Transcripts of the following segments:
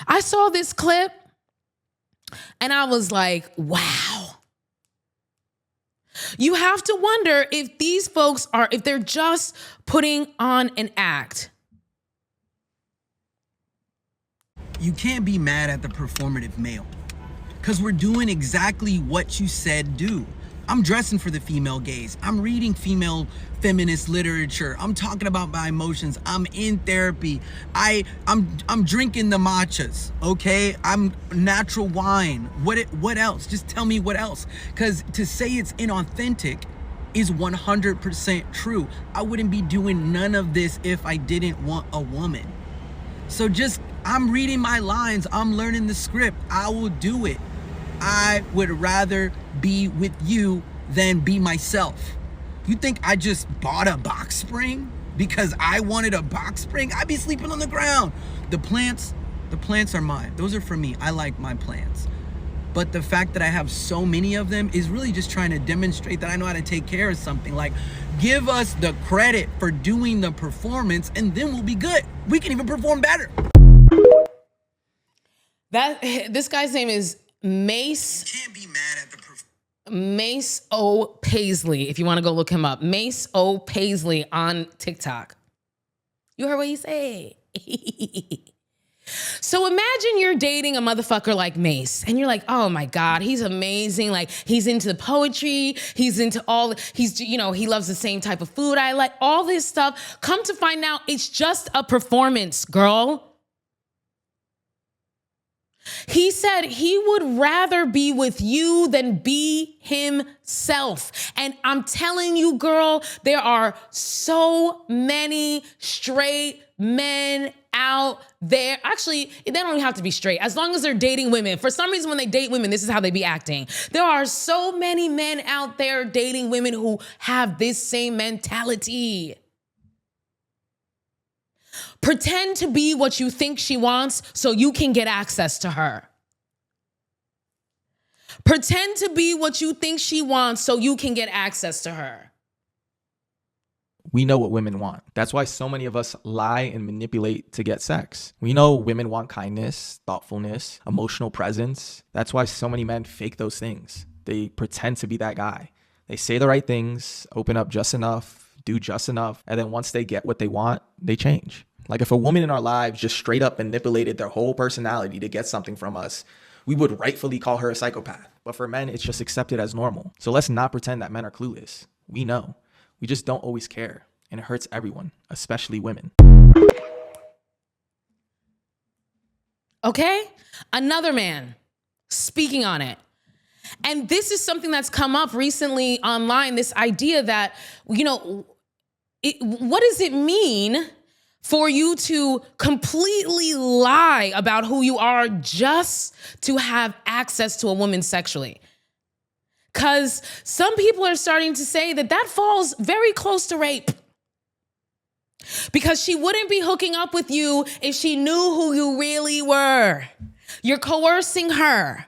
I saw this clip and I was like, wow. You have to wonder if these folks if they're just putting on an act. You can't be mad at the performative male because we're doing exactly what you said do. I'm dressing for the female gaze. I'm reading female feminist literature. I'm talking about my emotions. I'm in therapy. I'm drinking the matchas, okay? I'm natural wine. What else? Just tell me what else. Because to say it's inauthentic is 100% true. I wouldn't be doing none of this if I didn't want a woman. So I'm reading my lines. I'm learning the script. I will do it. I would rather be with you than be myself. You think I just bought a box spring because I wanted a box spring? I'd be sleeping on the ground. The plants are mine. Those are for me. I like my plants. But the fact that I have so many of them is really just trying to demonstrate that I know how to take care of something. Like, give us the credit for doing the performance and then we'll be good. We can even perform better. This guy's name is Mace. You can't be mad at the Mace O. Paisley, if you want to go look him up. Mace O. Paisley on TikTok. You heard what he said. So imagine you're dating a motherfucker like Mace and you're like, oh my God, he's amazing. Like, he's into poetry. He's into he loves the same type of food I like, all this stuff. Come to find out it's just a performance, girl. He said he would rather be with you than be himself. And I'm telling you, girl, there are so many straight men out there. Actually, they don't even have to be straight. As long as they're dating women. For some reason, when they date women, this is how they be acting. There are so many men out there dating women who have this same mentality. Pretend to be what you think she wants so you can get access to her. Pretend to be what you think she wants so you can get access to her. We know what women want. That's why so many of us lie and manipulate to get sex. We know women want kindness, thoughtfulness, emotional presence. That's why so many men fake those things. They pretend to be that guy. They say the right things, open up just enough, do just enough, and then once they get what they want, they change. Like, if a woman in our lives just straight up manipulated their whole personality to get something from us, we would rightfully call her a psychopath. But for men, it's just accepted as normal. So let's not pretend that men are clueless. We know. We just don't always care. And it hurts everyone, especially women. Okay? Another man speaking on it. And this is something that's come up recently online, this idea that, what does it mean for you to completely lie about who you are just to have access to a woman sexually? Because some people are starting to say that falls very close to rape. Because she wouldn't be hooking up with you if she knew who you really were. You're coercing her.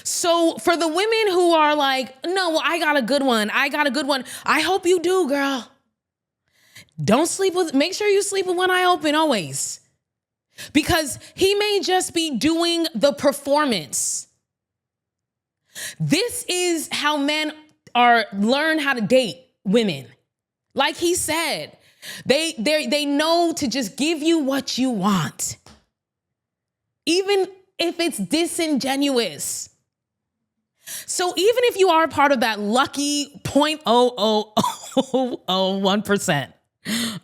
So for the women who are like, no, I got a good one. I hope you do, girl. Make sure you sleep with one eye open always. Because he may just be doing the performance. This is how men learn how to date women. Like he said, they know to just give you what you want. Even if it's disingenuous. So even if you are part of that lucky 0.00001%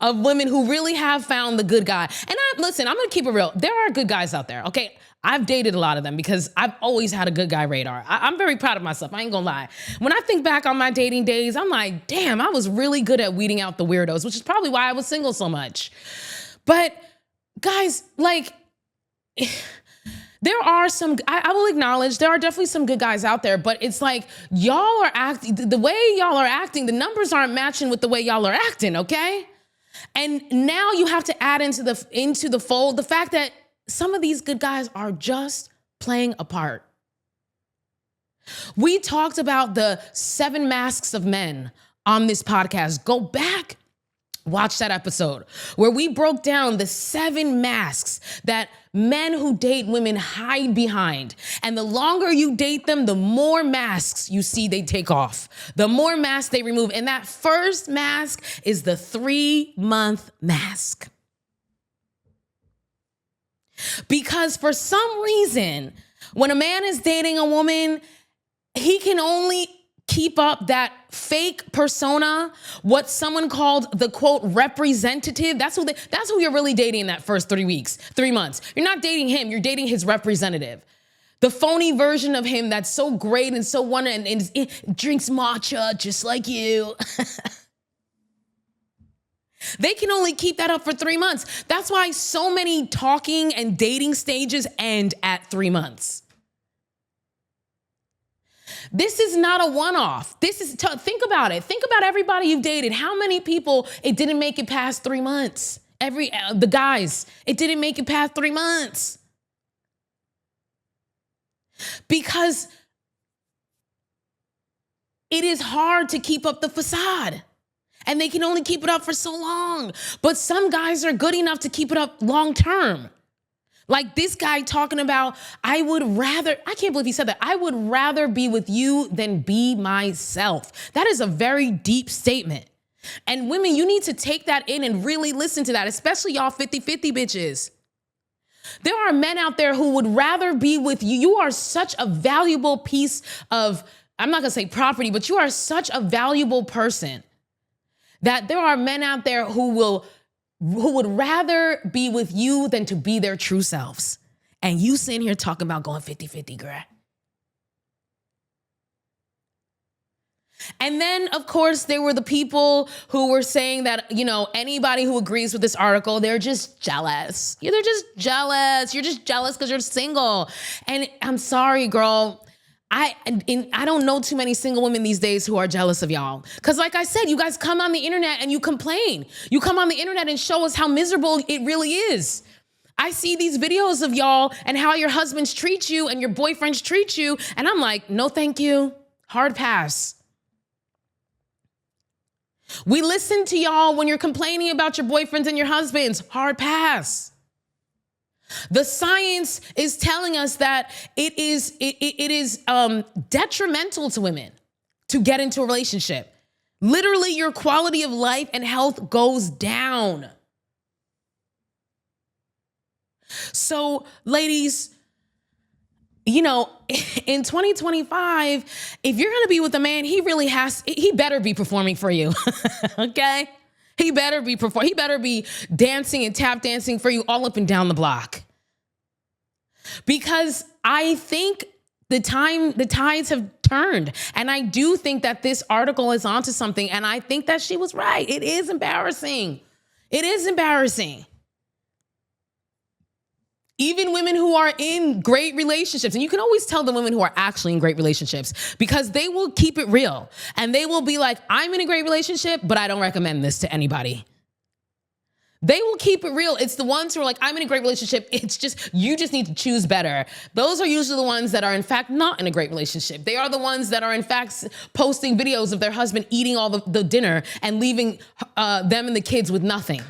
of women who really have found the good guy. And I'm going to keep it real. There are good guys out there, okay? I've dated a lot of them because I've always had a good guy radar. I'm very proud of myself. I ain't gonna lie. When I think back on my dating days, I'm like, damn, I was really good at weeding out the weirdos, which is probably why I was single so much. But guys, like, there are some, I will acknowledge there are definitely some good guys out there, but it's like y'all are acting, the way y'all are acting, the numbers aren't matching with the way y'all are acting, okay? And now you have to add into the fold the fact that some of these good guys are just playing a part. We talked about the 7 masks of men on this podcast. Go back Watch that episode where we broke down the 7 masks that men who date women hide behind. And the longer you date them, the more masks you see they take off, the more masks they remove. And that first mask is the 3-month mask. Because for some reason, when a man is dating a woman, he can only keep up that fake persona, what someone called the quote representative. That's who you're really dating in that first 3 months. You're not dating him, you're dating his representative. The phony version of him that's so great and so wonderful and drinks matcha just like you. They can only keep that up for 3 months. That's why so many talking and dating stages end at 3 months. This is not a one-off. Think about it. Think about everybody you've dated. How many people it didn't make it past 3 months? The guys, it didn't make it past 3 months. Because it is hard to keep up the facade. And they can only keep it up for so long. But some guys are good enough to keep it up long term. Like this guy talking about, I can't believe he said that. I would rather be with you than be myself. That is a very deep statement. And women, you need to take that in and really listen to that, especially y'all 50-50 bitches. There are men out there who would rather be with you. You are such a valuable piece of, I'm not gonna say property, but you are such a valuable person that there are men out there who would rather be with you than to be their true selves. And you sitting here talking about going 50-50, girl. And then, of course, there were the people who were saying that, anybody who agrees with this article, they're just jealous. Yeah, they're just jealous. You're just jealous because you're single. And I'm sorry, girl. I don't know too many single women these days who are jealous of y'all. Because like I said, you guys come on the internet and you complain. You come on the internet and show us how miserable it really is. I see these videos of y'all and how your husbands treat you and your boyfriends treat you. And I'm like, no, thank you. Hard pass. We listen to y'all when you're complaining about your boyfriends and your husbands. Hard pass. The science is telling us that it is detrimental to women to get into a relationship. Literally, your quality of life and health goes down. So, ladies, in 2025, if you're going to be with a man, he better be performing for you. Okay? He better be dancing and tap dancing for you all up and down the block. Because I think the tides have turned. And I do think that this article is onto something. And I think that she was right. It is embarrassing. It is embarrassing. Even women who are in great relationships, and you can always tell the women who are actually in great relationships because they will keep it real and they will be like, I'm in a great relationship, but I don't recommend this to anybody. They will keep it real. It's the ones who are like, I'm in a great relationship. You just need to choose better. Those are usually the ones that are in fact not in a great relationship. They are the ones that are in fact posting videos of their husband eating all the dinner and leaving them and the kids with nothing.